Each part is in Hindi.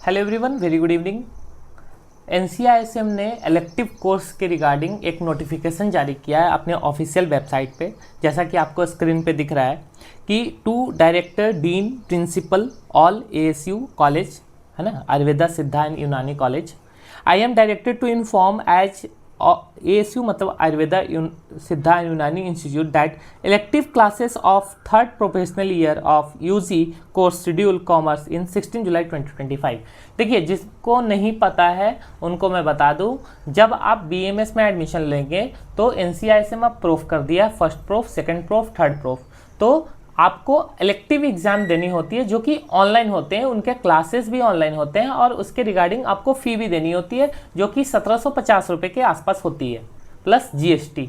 Hello everyone, very good evening. NCISM ने इलेक्टिव कोर्स के रिगार्डिंग एक नोटिफिकेशन जारी किया है अपने ऑफिशियल वेबसाइट पे। जैसा कि आपको स्क्रीन पे दिख रहा है कि to director, dean, principal all ASU college, है ना, Ayurveda Siddha and Unani college, I am directed to inform as ASU मतलब Ayurveda Siddha Unani institute that elective classes of third professional year of UG course schedule commerce in 16 July 2025। देखिए, जिसको नहीं पता है उनको मैं बता दूं, जब आप BMS में एडमिशन लेंगे तो NCI में प्रूफ कर दिया, first proof, second proof, third proof, तो आपको इलेक्टिव एग्जाम देनी होती है जो कि ऑनलाइन होते हैं, उनके क्लासेस भी ऑनलाइन होते हैं और उसके रिगार्डिंग आपको फ़ी भी देनी होती है जो कि 1750 रुपये के आसपास होती है प्लस GST।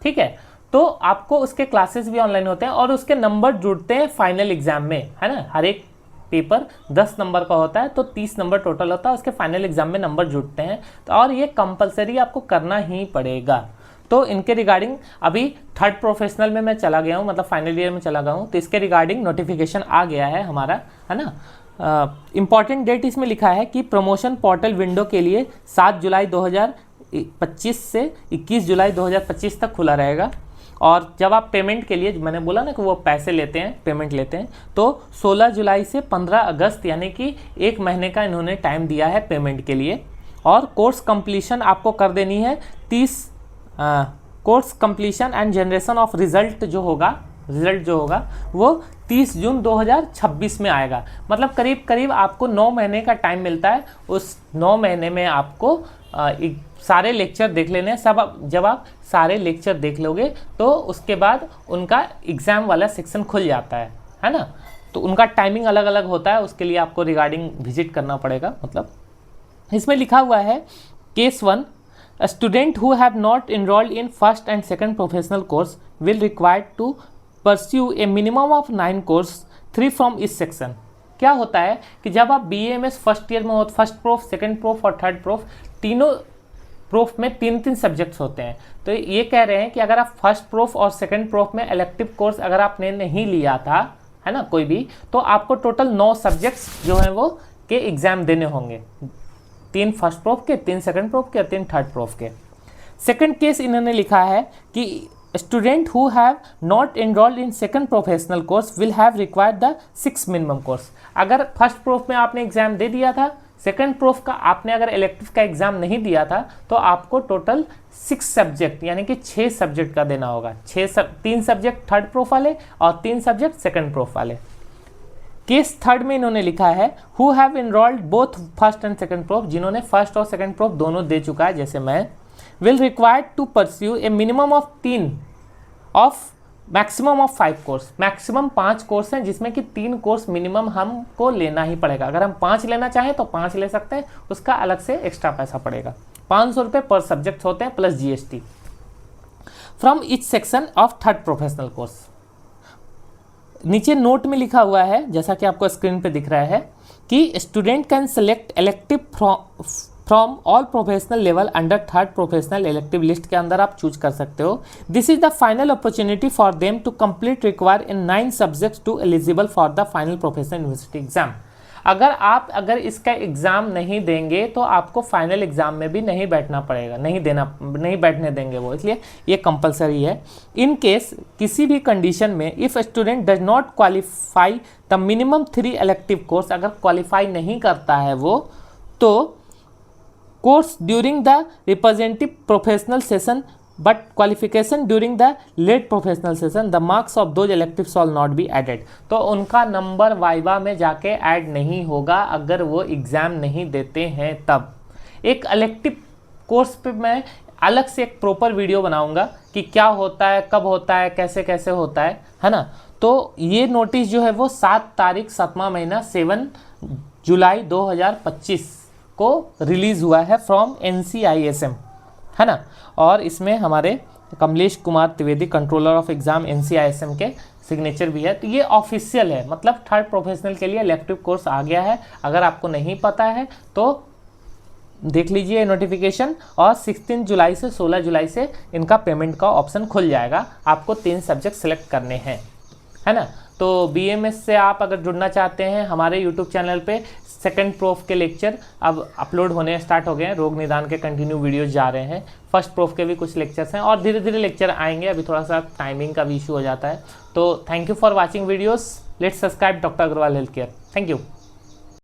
ठीक है, तो आपको उसके क्लासेस भी ऑनलाइन होते हैं और उसके नंबर जुड़ते हैं फाइनल एग्जाम में, है ना। हर एक पेपर 10 नंबर का होता है तो 30 नंबर टोटल होता है, उसके फाइनल एग्जाम में नंबर जुड़ते हैं, तो और ये कंपलसरी आपको करना ही पड़ेगा। तो इनके रिगार्डिंग अभी थर्ड प्रोफेशनल में मैं चला गया हूँ, मतलब फाइनल ईयर में चला गया हूँ, तो इसके रिगार्डिंग नोटिफिकेशन आ गया है हमारा, है ना। इम्पॉर्टेंट डेट इसमें लिखा है कि प्रमोशन पोर्टल विंडो के लिए 7 जुलाई 2025 से 21 जुलाई 2025 तक खुला रहेगा। और जब आप पेमेंट के लिए, मैंने बोला ना कि वो पैसे लेते हैं, पेमेंट लेते हैं, तो 16 जुलाई से 15 अगस्त यानी कि एक महीने का इन्होंने टाइम दिया है पेमेंट के लिए। और कोर्स कंप्लीशन आपको कर देनी है 30 course completion and generation of result जो होगा वो 30 जून 2026 में आएगा। मतलब करीब करीब आपको 9 महीने का टाइम मिलता है। उस 9 महीने में आपको सारे लेक्चर देख लेने हैं। जब आप सारे लेक्चर देख लोगे तो उसके बाद उनका एग्ज़ाम वाला सेक्शन खुल जाता है ना। तो उनका टाइमिंग अलग अलग होता है, उसके लिए आपको रिगार्डिंग विजिट करना पड़ेगा। मतलब इसमें लिखा हुआ है case 1, A student who have not enrolled in first and second professional course will required to pursue a minimum of 9 course, 3 from each section। क्या होता है कि जब आप BAMS फर्स्ट ईयर में हो, फर्स्ट प्रूफ, सेकंड प्रूफ और थर्ड प्रूफ, तीनों प्रूफ में 3-3 सब्जेक्ट्स होते हैं। तो ये कह रहे हैं कि अगर आप फर्स्ट प्रूफ और सेकंड प्रूफ में इलेक्टिव कोर्स अगर आपने नहीं लिया था, है ना, कोई भी, तो आपको टोटल 9 सब्जेक्ट्स जो हैं वो के एग्ज़ाम देने होंगे। 3 फर्स्ट प्रूफ के, 3 सेकंड प्रूफ के, 3 थर्ड प्रूफ के। सेकंड केस इन्होंने लिखा है कि student who have not enrolled in second professional course will have required the 6 minimum course. अगर फर्स्ट प्रूफ में आपने एग्जाम दे दिया था, सेकंड प्रूफ का आपने अगर इलेक्टिव का एग्जाम नहीं दिया था, तो आपको टोटल 6 सब्जेक्ट यानी कि 6 सब्जेक्ट का देना होगा। 3 सब्जेक्ट थर्ड प्रूफ वाले और 3 सब्जेक्ट सेकंड प्रूफ वाले। केस थर्ड में इन्होंने लिखा है who have enrolled both first and second proof, जिन्होंने फर्स्ट और सेकंड प्रूफ दोनों दे चुका है जैसे मैं, will required to pursue a minimum of 3 of maximum of 5 course. Maximum 5 course हैं जिसमें कि 3 कोर्स मिनिमम हमको लेना ही पड़ेगा। अगर हम 5 लेना चाहें तो 5 ले सकते हैं, उसका अलग से एक्स्ट्रा पैसा पड़ेगा। 500 रुपये पर सब्जेक्ट होते हैं plus GST from each section of third professional course. नीचे नोट में लिखा हुआ है, जैसा कि आपको स्क्रीन पे दिख रहा है, कि student can select elective from all professional level under third professional elective list के अंदर आप चूज कर सकते हो। This is the final opportunity for them to complete require in 9 subjects to eligible for the final professional university exam. अगर इसका एग्ज़ाम नहीं देंगे तो आपको फाइनल एग्ज़ाम में भी नहीं बैठना पड़ेगा, नहीं बैठने देंगे वो, इसलिए ये कंपलसरी है। इन केस किसी भी कंडीशन में if student does not qualify the minimum 3 elective course, अगर क्वालिफाई नहीं करता है वो, तो course during the representative professional session but qualification during the late professional session, the marks of those elective shall not be added. तो उनका नंबर वाइवा में जाके ऐड नहीं होगा अगर वो एग्ज़ाम नहीं देते हैं तब। एक इलेक्टिव कोर्स पे मैं अलग से एक प्रॉपर वीडियो बनाऊंगा कि क्या होता है, कब होता है, कैसे कैसे होता है ना। तो ये नोटिस जो है वो 7 तारीख 7वां महीना 7 जुलाई 2025 को रिलीज़ हुआ है फ्रॉम NCISM, है ना। और इसमें हमारे Kamlesh Kumar Trivedi, controller of exam NCISM के सिग्नेचर भी है। तो ये ऑफिशियल है, मतलब थर्ड प्रोफेशनल के लिए इलेक्टिव कोर्स आ गया है। अगर आपको नहीं पता है तो देख लीजिए नोटिफिकेशन, और 16 जुलाई से 16 जुलाई से इनका पेमेंट का ऑप्शन खुल जाएगा। आपको 3 सब्जेक्ट सेलेक्ट करने हैं, है ना। तो तो बीएमएस से आप अगर जुड़ना चाहते हैं, हमारे यूट्यूब चैनल पे सेकंड प्रूफ के लेक्चर अब अपलोड होने स्टार्ट हो गए हैं। रोग निदान के कंटिन्यू वीडियोस जा रहे हैं, फर्स्ट प्रूफ के भी कुछ लेक्चर्स हैं और धीरे धीरे लेक्चर आएंगे। अभी थोड़ा सा टाइमिंग का भी इशू हो जाता है। तो thank you for watching videos. Let's subscribe doctor Agarwal health care. Thank you.